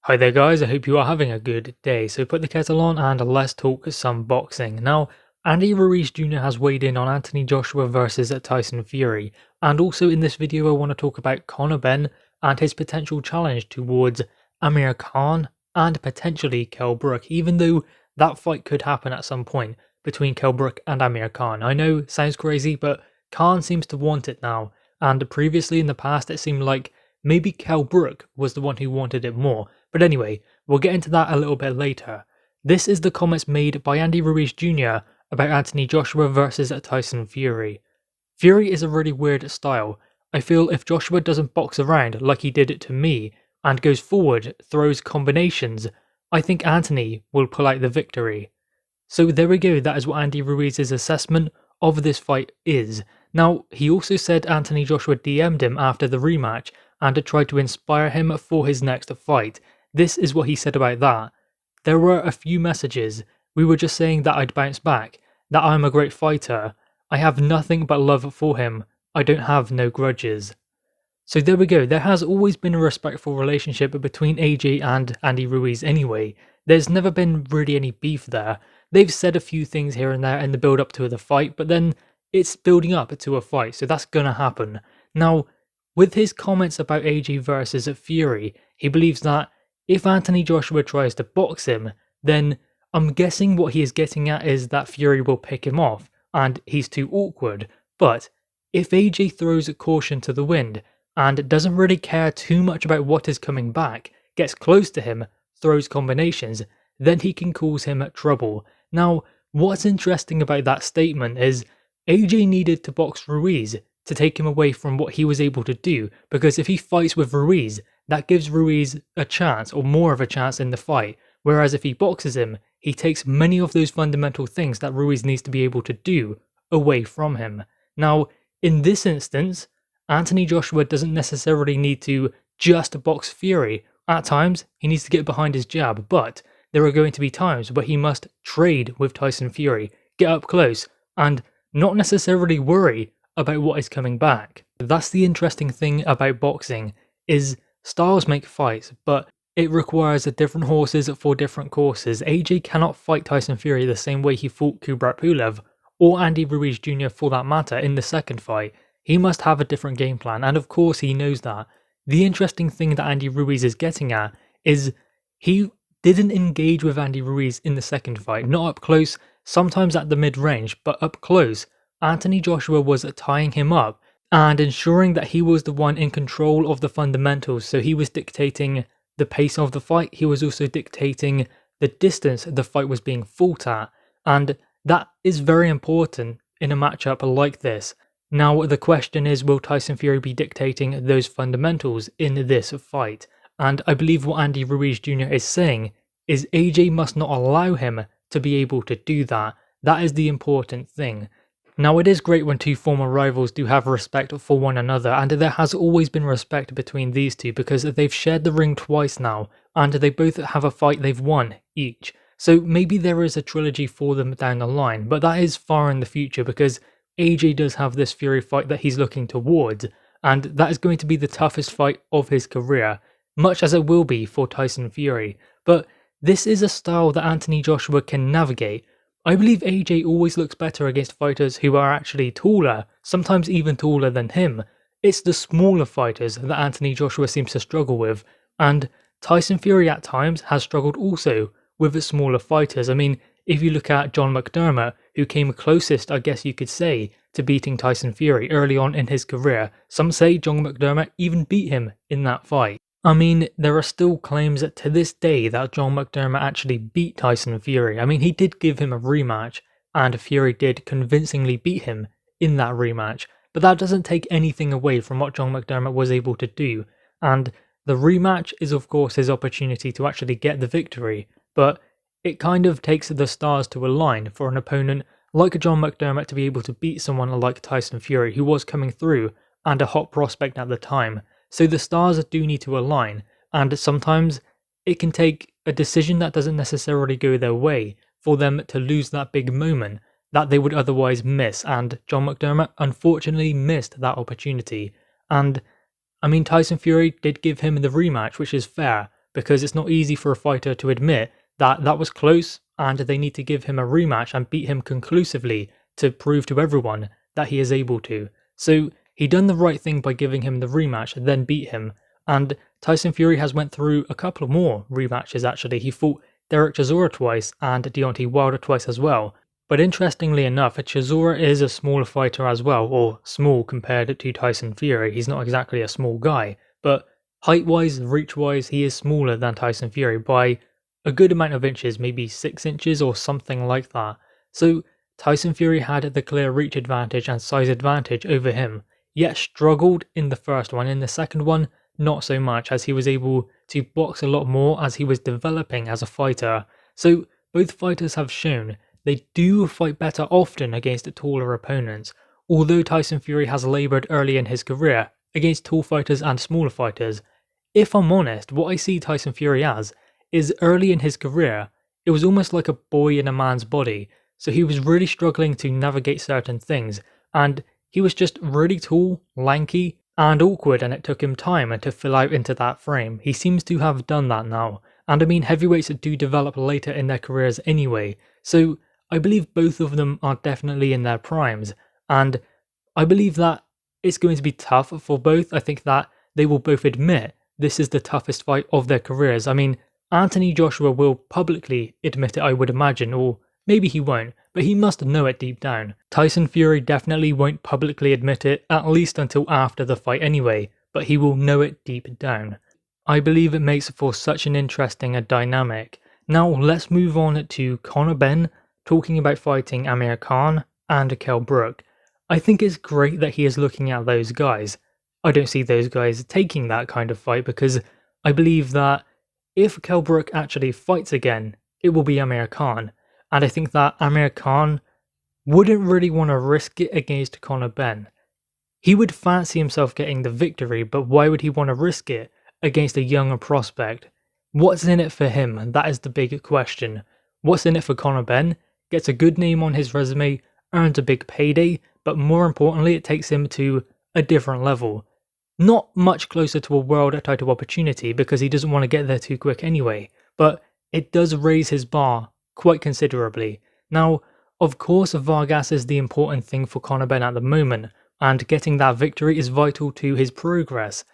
Hi there guys, I hope you are having a good day. So put the kettle on and let's talk some boxing. Now, Andy Ruiz Jr. has weighed in on Anthony Joshua versus Tyson Fury. And also in this video I want to talk about Conor Benn and his potential challenge towards Amir Khan and potentially Kell Brook, even though that fight could happen at some point between Kell Brook and Amir Khan. I know, sounds crazy, but Khan seems to want it now. And previously in the past it seemed like maybe Kell Brook was the one who wanted it more. But anyway, we'll get into that a little bit later. This is the comments made by Andy Ruiz Jr. about Anthony Joshua versus Tyson Fury. Fury is a really weird style. I feel if Joshua doesn't box around like he did it to me and goes forward, throws combinations, I think Anthony will pull out the victory. So there we go, that is what Andy Ruiz's assessment of this fight is. Now, he also said Anthony Joshua DM'd him after the rematch and tried to inspire him for his next fight. This is what he said about that. There were a few messages. We were just saying that I'd bounce back, that I'm a great fighter. I have nothing but love for him. I don't have no grudges. So there we go. There has always been a respectful relationship between AJ and Andy Ruiz anyway. There's never been really any beef there. They've said a few things here and there in the build up to the fight, but then it's building up to a fight, so that's gonna happen. Now, with his comments about AJ versus Fury, he believes that if Anthony Joshua tries to box him, then I'm guessing what he is getting at is that Fury will pick him off, and he's too awkward. But if AJ throws caution to the wind, and doesn't really care too much about what is coming back, gets close to him, throws combinations, then he can cause him trouble. Now, what's interesting about that statement is AJ needed to box Ruiz to take him away from what he was able to do, because if he fights with Ruiz, that gives Ruiz a chance, or more of a chance in the fight, whereas if he boxes him, he takes many of those fundamental things that Ruiz needs to be able to do away from him. Now, in this instance, Anthony Joshua doesn't necessarily need to just box Fury. At times, he needs to get behind his jab, but there are going to be times where he must trade with Tyson Fury, get up close, and not necessarily worry about what is coming back. That's the interesting thing about boxing, is styles make fights, but it requires different horses for different courses. AJ cannot fight Tyson Fury the same way he fought Kubrat Pulev, or Andy Ruiz Jr. for that matter in the second fight. He must have a different game plan, and of course he knows that. The interesting thing that Andy Ruiz is getting at is he didn't engage with Andy Ruiz in the second fight, not up close, sometimes at the mid-range, but up close. Anthony Joshua was tying him up and ensuring that he was the one in control of the fundamentals, so he was dictating the pace of the fight, he was also dictating the distance the fight was being fought at, and that is very important in a matchup like this. Now the question is, will Tyson Fury be dictating those fundamentals in this fight? And I believe what Andy Ruiz Jr. is saying is AJ must not allow him to be able to do that. That is the important thing. Now it is great when two former rivals do have respect for one another, and there has always been respect between these two because they've shared the ring twice now, and they both have a fight they've won each. So maybe there is a trilogy for them down the line, but that is far in the future because AJ does have this Fury fight that he's looking towards, and that is going to be the toughest fight of his career, much as it will be for Tyson Fury. But this is a style that Anthony Joshua can navigate. I believe AJ always looks better against fighters who are actually taller, sometimes even taller than him. It's the smaller fighters that Anthony Joshua seems to struggle with, and Tyson Fury at times has struggled also with the smaller fighters. I mean, if you look at John McDermott, who came closest, I guess you could say, to beating Tyson Fury early on in his career, some say John McDermott even beat him in that fight. I mean, there are still claims to this day that John McDermott actually beat Tyson Fury. I mean, he did give him a rematch, and Fury did convincingly beat him in that rematch, but that doesn't take anything away from what John McDermott was able to do, and the rematch is of course his opportunity to actually get the victory, but it kind of takes the stars to align for an opponent like John McDermott to be able to beat someone like Tyson Fury, who was coming through and a hot prospect at the time. So the stars do need to align, and sometimes it can take a decision that doesn't necessarily go their way for them to lose that big moment that they would otherwise miss, and John McDermott unfortunately missed that opportunity. And I mean, Tyson Fury did give him the rematch, which is fair, because it's not easy for a fighter to admit that that was close and they need to give him a rematch and beat him conclusively to prove to everyone that he is able to. So he done the right thing by giving him the rematch and then beat him. And Tyson Fury has went through a couple more rematches actually. He fought Derek Chisora twice and Deontay Wilder twice as well. But interestingly enough, Chisora is a smaller fighter as well, or small compared to Tyson Fury. He's not exactly a small guy, but height-wise, reach-wise, he is smaller than Tyson Fury by a good amount of inches, maybe 6 inches or something like that. So Tyson Fury had the clear reach advantage and size advantage over him, yet struggled in the first one. In the second one, not so much, as he was able to box a lot more as he was developing as a fighter. So both fighters have shown they do fight better often against taller opponents, although Tyson Fury has laboured early in his career against tall fighters and smaller fighters. If I'm honest, what I see Tyson Fury as is early in his career, it was almost like a boy in a man's body, so he was really struggling to navigate certain things, and he was just really tall, lanky, and awkward, and it took him time to fill out into that frame. He seems to have done that now, and I mean heavyweights do develop later in their careers anyway, so I believe both of them are definitely in their primes, and I believe that it's going to be tough for both. I think that they will both admit this is the toughest fight of their careers. I mean, Anthony Joshua will publicly admit it, I would imagine, or maybe he won't, but he must know it deep down. Tyson Fury definitely won't publicly admit it, at least until after the fight anyway, but he will know it deep down. I believe it makes for such an interesting dynamic. Now let's move on to Conor Benn, talking about fighting Amir Khan and Kell Brook. I think it's great that he is looking at those guys. I don't see those guys taking that kind of fight because I believe that if Kell Brook actually fights again, it will be Amir Khan. And I think that Amir Khan wouldn't really want to risk it against Conor Benn. He would fancy himself getting the victory, but why would he want to risk it against a younger prospect? What's in it for him? That is the big question. What's in it for Conor Benn? Gets a good name on his resume, earns a big payday, but more importantly it takes him to a different level. Not much closer to a world title opportunity because he doesn't want to get there too quick anyway, but it does raise his bar quite considerably. Now, of course Vargas is the important thing for Conor Benn at the moment, and getting that victory is vital to his progress.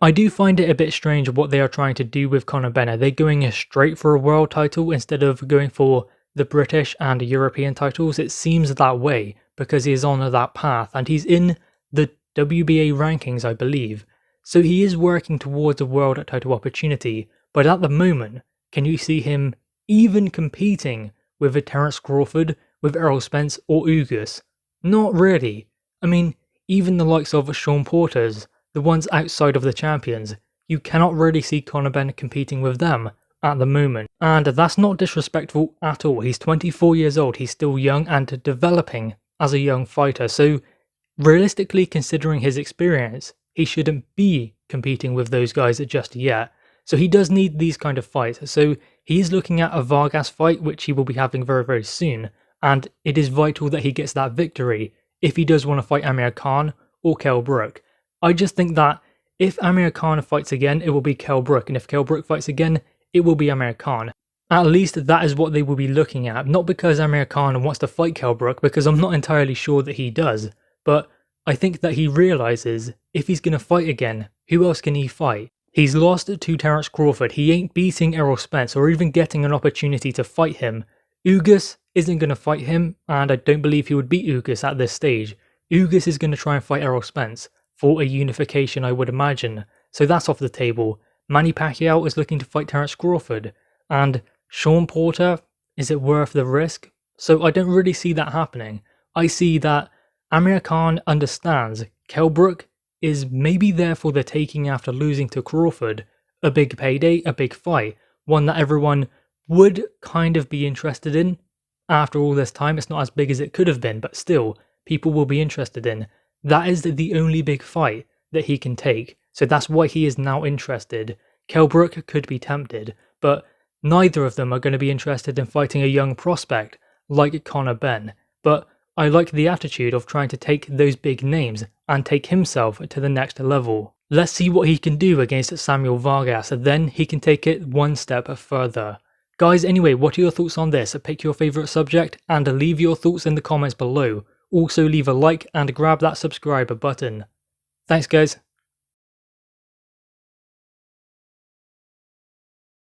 I do find it a bit strange what they are trying to do with Conor Benn. Are they going straight for a world title instead of going for the British and European titles? It seems that way because he is on that path and he's in the WBA rankings, I believe. So he is working towards a world title opportunity, but at the moment, can you see him even competing with a Terence Crawford, with Errol Spence or Ugas? Not really. I mean, even the likes of Sean Porter's, the ones outside of the champions, you cannot really see Conor Benn competing with them at the moment. And that's not disrespectful at all. He's 24 years old, he's still young and developing as a young fighter, so realistically considering his experience, he shouldn't be competing with those guys just yet. So he does need these kind of fights. So he is looking at a Vargas fight, which he will be having very, very soon. And it is vital that he gets that victory if he does want to fight Amir Khan or Kell Brook. I just think that if Amir Khan fights again, it will be Kell Brook. And if Kell Brook fights again, it will be Amir Khan. At least that is what they will be looking at. Not because Amir Khan wants to fight Kell Brook, because I'm not entirely sure that he does. But I think that he realises if he's going to fight again, who else can he fight? He's lost to Terence Crawford, he ain't beating Errol Spence or even getting an opportunity to fight him. Ugas isn't going to fight him, and I don't believe he would beat Ugas at this stage. Ugas is going to try and fight Errol Spence for a unification, I would imagine. So that's off the table. Manny Pacquiao is looking to fight Terence Crawford, and Sean Porter, is it worth the risk? So I don't really see that happening. I see that Amir Khan understands Kell Brook is maybe there for the taking after losing to Crawford. A big payday, a big fight, one that everyone would kind of be interested in. After all this time, it's not as big as it could have been, but still, people will be interested in. That is the only big fight that he can take, so that's why he is now interested. Kell Brook could be tempted, but neither of them are going to be interested in fighting a young prospect like Conor Benn. But I like the attitude of trying to take those big names and take himself to the next level. Let's see what he can do against Samuel Vargas, and then he can take it one step further. Guys, anyway, what are your thoughts on this? Pick your favourite subject and leave your thoughts in the comments below. Also leave a like and grab that subscribe button. Thanks guys.